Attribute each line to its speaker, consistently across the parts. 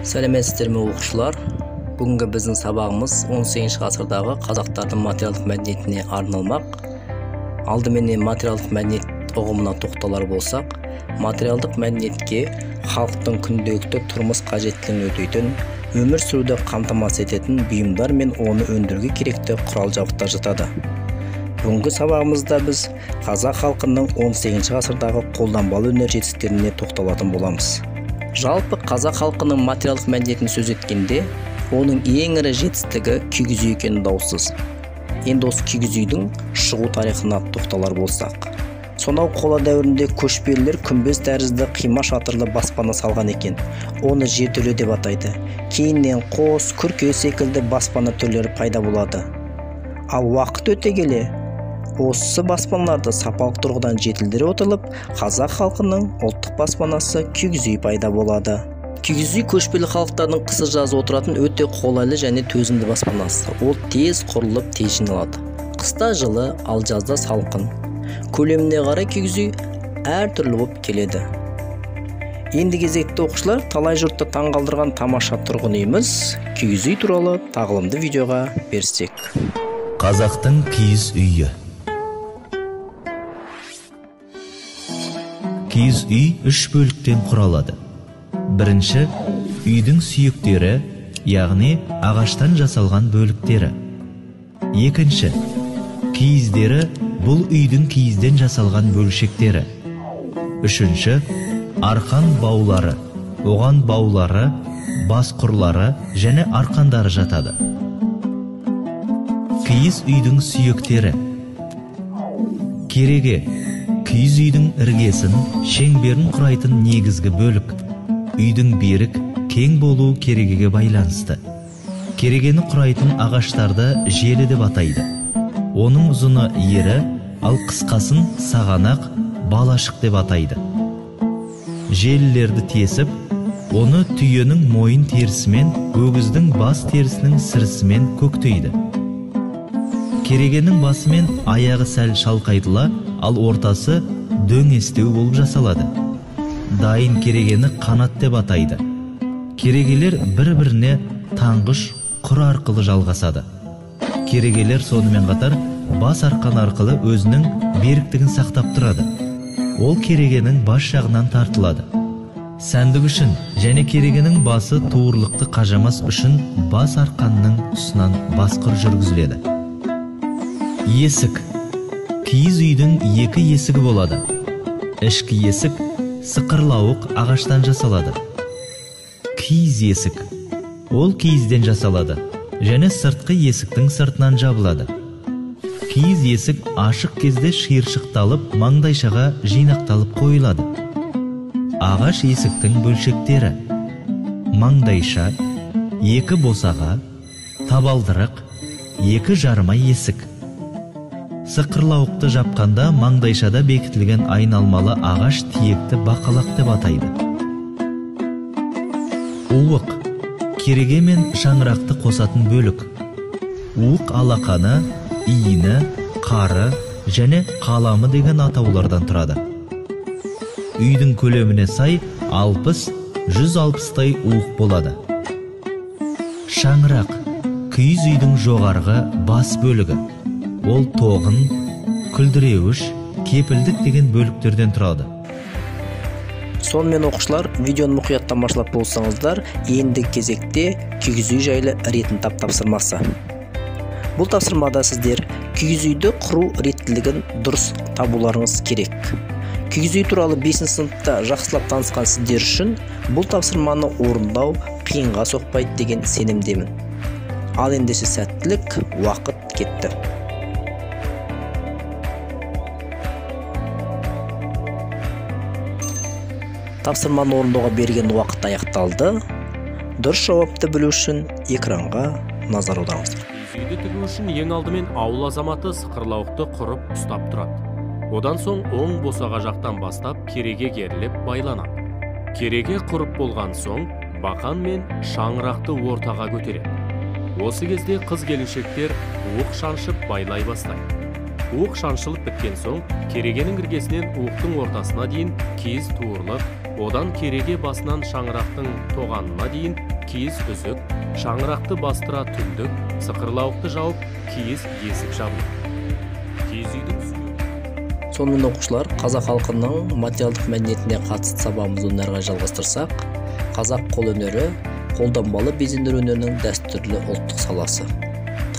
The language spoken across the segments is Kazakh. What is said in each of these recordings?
Speaker 1: Сәлеметсіздерме оқушылар? Бүгінгі біздің сабағымыз 18 ғасырдағы қазақтардың материалдық мәдениетіне арналмақ. Алдымен материалдық мәдениет ұғымына тоқталар болсақ, материалдық мәдениетке халықтың күнделікті тұрмыс қажеттілігін өтейтін, өмір сүруді қамтамасыз ететін бұйымдар мен оны өндіруге керекті құрал-жабдықтар жатады. Бүгінгі сабағымызда біз қазақ халқының 18 ғасырдағы қолданбалы өнер жетістіктеріне тоқталатын боламыз. Жалпы қазақ халқының материалдық мәдениетін сөз еткенде, оның ең ірі жетістігі кигіз үй екені даусыз. Енді осы кигіз үйдің шығу тарихына тоқталар болсақ, сонау қола дәуірінде көшпелілер күмбез тәрізді қима шатырлы баспана салған екен. Оны жертөле деп атайды. Кейіннен қос, күрке секілді баспана түрлері пайда болады. Ал уақыт өте келе, осы баспаналарды сапалық тұрғыдан жетілдіре отырылып, қазақ халқының ұлттық баспанасы кигіз үй пайда болады. Кигіз үй көшпелі халықтардың қысы жазы отыратын өте қолайлы және төзімді баспанасы. Ол тез құрылып, тез жиналады. Қыста жылы, ал жазда салқын. Көлеміне қарай кигіз үй әртүрлі болып келеді. Енді кезекті оқушылар, талай жұртты таңғалдырған тамаша тұрғын үйіміз кигіз үй туралы тағылымды видеоға берсек.
Speaker 2: Қазақтың киіз үйі. Киіз үй 3 бөліктен құралады. Бірінші, үйдің сүйектері, яғни ағаштан жасалған бөліктері. Екінші, киіздері, бұл үйдің киізден жасалған бөлшектері. Үшінші, арқан баулары, оған баулары, бас құрлары және арқандары жатады. Киіз үйдің сүйектері. Кереге, киіз үйдің іргесін, шеңберін құрайтын негізгі бөлік. Үйдің берік, кең болуы керегеге байланысты. Керегені құрайтын ағаштарды желі деп атайды. Оның ұзыны ері, ал қысқасын сағанақ, балашық деп атайды. Желілерді тесіп, оны түйенің мойын терісімен, өгіздің бас терісінің сірісімен көктейді. Керегенің басы мен аяғы сәл шалқайтыла, ал ортасы дөңестеу болып жасалады. Дайын керегені қанат деп атайды. Керегелер бір-біріне таңғыш құр арқылы жалғасады. Керегелер сонымен қатар бас арқан арқылы өзінің беріктігін сақтап тұрады. Ол керегенің бас жағынан тартылады. Сәндік үшін және керегенің басы туырлықты қажамас үшін бас арқанның тұсынан басқыр жүргізіледі. Есік. Киіз үйдің 2 есігі болады. Ішкі есік сықырлауық ағаштан жасалады. Киіз есік. Ол киізден жасалады және сыртқы есіктің сыртынан жабылады. Киіз есік ашық кезде шиыршықталып, маңдайшаға жинақталып қойылады. Ағаш есіктің бөлшектері: маңдайша, 2 босаға, табалдырық, 2 жарма есік. Сықырлауықты жапқанда маңдайшада бекітілген айналмалы ағаш тиекті бақалақ деп атайды. Уық. Кереге мен шаңырақты қосатын бөлік. Уық алақаны, иіні, қары және қаламы деген атаулардан тұрады. Үйдің көлеміне сай 60-160-тай уық болады. Шаңырақ. Киіз үйдің жоғарғы бас бөлігі. Ол тоғын, күлдіреуіш, кепілдік деген бөліктерден тұрады.
Speaker 1: Сонымен оқушылар, видеоны мұқият тамашалап болсаңыздар, енді кезекте кигіз үй жайлы ретін тапсырмасы. Бұл тапсырмада сіздер кигіз үйді құру реттілігін дұрыс табуларыңыз керек. Кигіз үй туралы 5 сыныпта жақсылап танысқан сіздер үшін бұл тапсырманы орындау қиынға соқпайды деген сенімдемін. Ал ендеше сәттілік, уақыт кетті. Тапсырманы орындауға берген уақыт аяқталды. Дұрыс жауапты білу үшін экранға назар аударыңыздар.
Speaker 3: Киіз үйді тігу үшін ең алдымен ауыл азаматы сықырлауықты құрып ұстап тұрады. Одан соң оң босаға жақтан бастап кереге керіліп байланады. Кереге құрып болған соң бақан мен шаңырақты ортаға көтереді. Осы кезде қыз-келіншектер уық шаншып байлай бастайды. Уық шаншылып біткен соң керегенің іргесінен уықтың ортасына дейін киіз туырылып, Одан кереге басынан шаңырақтың тоғанына дейін киіз үзік, шаңырақты бастыра түндік, сықырлауықты жауып, киіз есік жабылды. Киіз үйдің сүйегі.
Speaker 1: Сонымен оқушылар, қазақ халқының материалдық мәдениетіне қатысты сабағымызды одан әрі жалғастырсақ, қазақ қол өнері қолданбалы безендіру өнерінің дәстүрлі ұлттық саласы.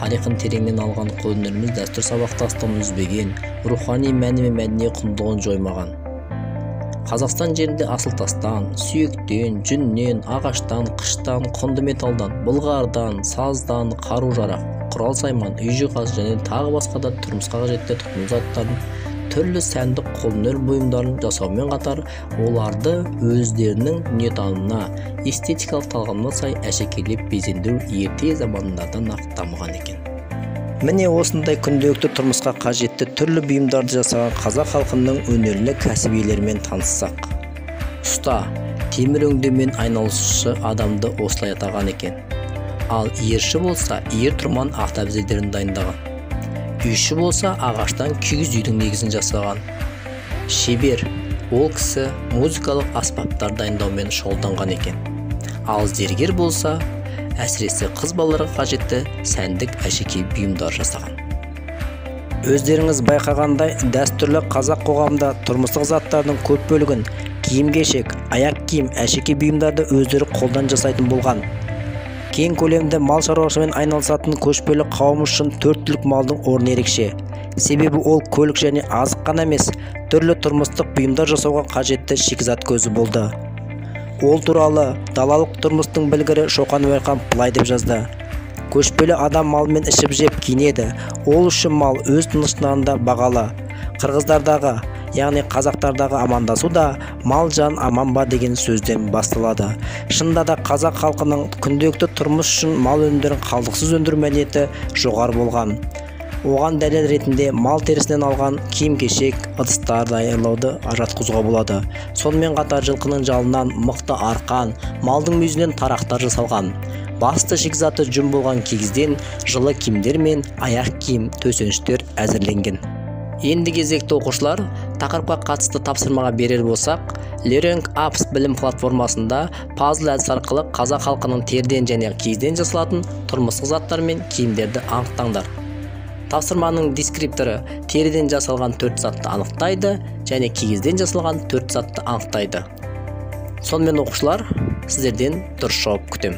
Speaker 1: Тарихын тереңнен алған қол өнеріміз дәстүр сабақтастығын үзбеген, рухани мәні мен мәдени құндылығын жоймаған. Қазақстан жерінде асыл тастан, сүйектен, жүннен, ағаштан, қыштан, құнды металдан, былғардан, саздан, қару-жарақ, құрал-сайман, үй жиһаз және тағы басқа да тұрмысқа қажетті тұтыну заттарын, түрлі сәндік қолөнер бұйымдарын жасаумен қатар, оларды өздерінің дүниетанымына, эстетикалық талғамына сай әшекейлеп безендіру ерте замандардан-ақ дамыған екен. Міне осындай күнделікті тұрмысқа қажетті түрлі бұйымдарды жасаған қазақ халқының өнерлі кәсібилерімен таныссақ. Ұста, темір өңдеумен айналысушы адамды осылай атаған екен. Ал иірші болса, ер-тұрман ақтабізелерін дайындаған. Үйші болса, ағаштан киіз үйдің негізін жасаған. Шебер, ол кісі музыкалық аспаптар дайындаумен шұғылданған екен. Ал зергер болса, әсіресе қыз балаларға қажетті сәндік әшекей бұйымдар жасаған. Өздеріңіз байқағандай, дәстүрлі қазақ қоғамында тұрмыстық заттардың көп бөлігін киім-кешек, аяқ киім, әшекей бұйымдарды өздері қолдан жасайтын болған. Кең көлемді мал шаруашылығымен айналысатын көшпелі қауым үшін 4 түлік малдың орны ерекше. Себебі ол көлік және азық қана емес, түрлі тұрмыстық бұйымдар жасауға қажетті шикізат көзі болды. Ол туралы далалық тұрмыстың білгірі Шоқан Уәлихан былай деп жазды: көшпелі адам малмен ішіп жеп киінеді, ол үшін мал өз тыныштығында бағалы. Қырғыздардағы, яғни қазақтардағы амандасу да мал жан аман ба деген сөзден басталады. Шынында да қазақ халқының күнделікті тұрмыс үшін мал өнімдерін қалдықсыз өндіру мәдениеті жоғары болған. Оған дәлел ретінде мал терісінен алған киім-кешек, ыдыстар даярлауды жатқызуға болады. Сонымен қатар жылқының жалынан мықты арқан, малдың мүйізінен тарақтар жасалған. Басты шикізаты жүн болған кигізден жылы киімдер мен аяқ киім, төсеніштер әзірленген. Енді кезекті оқушылар, тақырыпқа қатысты тапсырмаға берер болсақ, Learning Apps білім платформасында пазл әдісі арқылы қазақ халқының терден және кигізден жасалатын тұрмыстық заттар мен киімдерді анықтаңдар. Тапсырманың дескрипторы теріден жасалған 4 затты анықтайды және кигізден жасалған 4 затты анықтайды. Сонымен оқушылар, сіздерден дұрыс жауап күтем.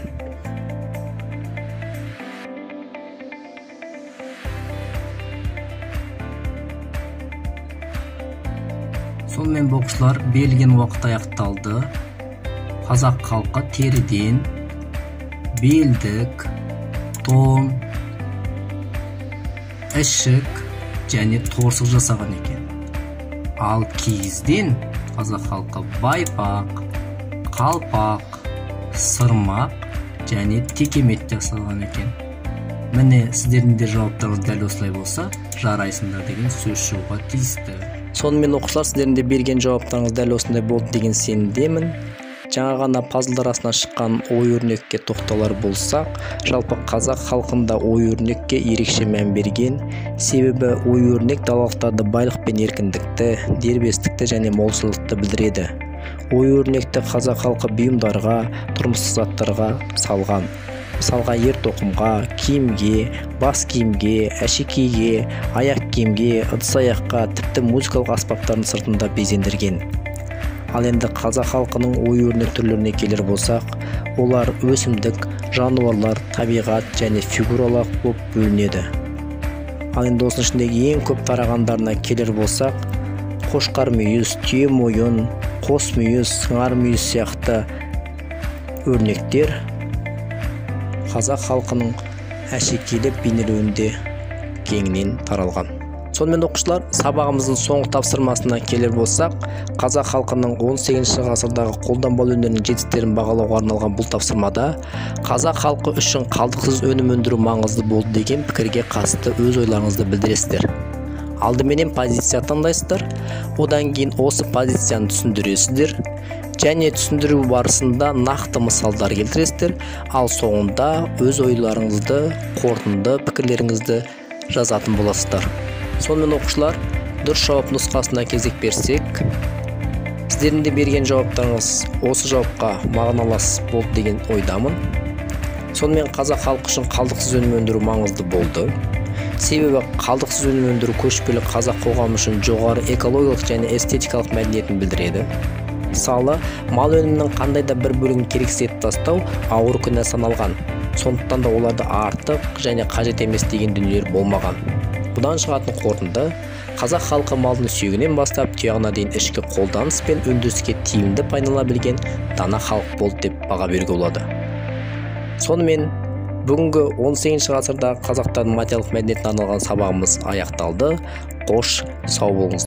Speaker 1: Сонымен оқушылар, берілген уақыт аяқталды. Қазақ халқы теріден белдік, том, ішік және торсық жасаған екен. Ал кигізден қазақ халқы байпақ, қалпақ, сырмақ және текемет жасалған екен. Міне сіздердің де жауаптарыңыз дәл осылай болса, жарайсыңдар деген сөз шығуға тиісті. Сонымен оқушылар, сіздердің де берген жауаптарыңыз дәл осындай болды деген сенімдемін. Жаңа ғана пазл арасынан шыққан ой өрнекке тоқталар болсақ, жалпы қазақ халқында ой өрнекке ерекше мән берген. Себебі ой өрнек далалықтарды байлық пен еркіндікті, дербестікті және молшылықты білдіреді. Ой өрнекті қазақ халқы бұйымдарға, тұрмыстық заттарға салған. Мысалға ер-тоқымға, киімге, бас киімге, әшекейге, аяқ киімге, ыдыс-аяққа, тіпті музыкалық аспаптардың сыртында безендірген. Ал енді қазақ халқының ой өрнек түрлеріне келер болсақ, олар өсімдік, жануарлар, табиғат және фигуралық болып бөлінеді. Ал енді осының ішіндегі ең көп тарағандарына келер болсақ, қошқар мүйіз, түйе мойын, қос мүйіз, сыңар мүйіз сияқты өрнектер қазақ халқының әшекейлеп бейнелеуінде кеңінен таралған. Сонымен оқушылар, сабағымыздың соңғы тапсырмасына келер болсақ, қазақ халқының 18 ғасырдағы қолданбалы өнерінің жетістіктерін бағалауға арналған бұл тапсырмада қазақ халқы үшін қалдықсыз өнім өндіру маңызды болды деген пікірге қатысты өз ойларыңызды білдіресіздер. Алдыменен позиция таңдайсыздар, одан кейін осы позицияны түсіндіресіздер және түсіндіру барысында нақты мысалдар келтіресіздер, ал соңында өз ойларыңызды, қорытынды пікірлеріңізді жазатын боласыздар. Сонымен оқушылар, дұрыс жауап нұсқасына кезек берсек, Сіздердің де берген жауаптарыңыз осы жауапқа мағыналас болды деген ойдамын. Сонымен қазақ халқы үшін қалдықсыз өнім өндіру маңызды болды. Себебі қалдықсыз өнім өндіру көшпелі қазақ қоғамы үшін жоғары экологиялық және эстетикалық мәдениетін білдіреді. Мысалы, мал өнімінің қандай да бір бөлігін керексіз етіп тастау ауыр күнә саналған. Сондықтан да оларды артық және қажет емес деген дүниелер болмаған. Бұдан шығатын қорытынды, қазақ халқы малдың сүйегінен бастап тұяғына дейін ішкі қолданыс пен өндіріске тиімді пайдалана білген дана халық болды деп баға беруге болады. Сонымен, бүгінгі 18 ғасырдағы қазақтардың материалдық мәдениетіне арналған сабағымыз аяқталды. Қош, сау болыңыз.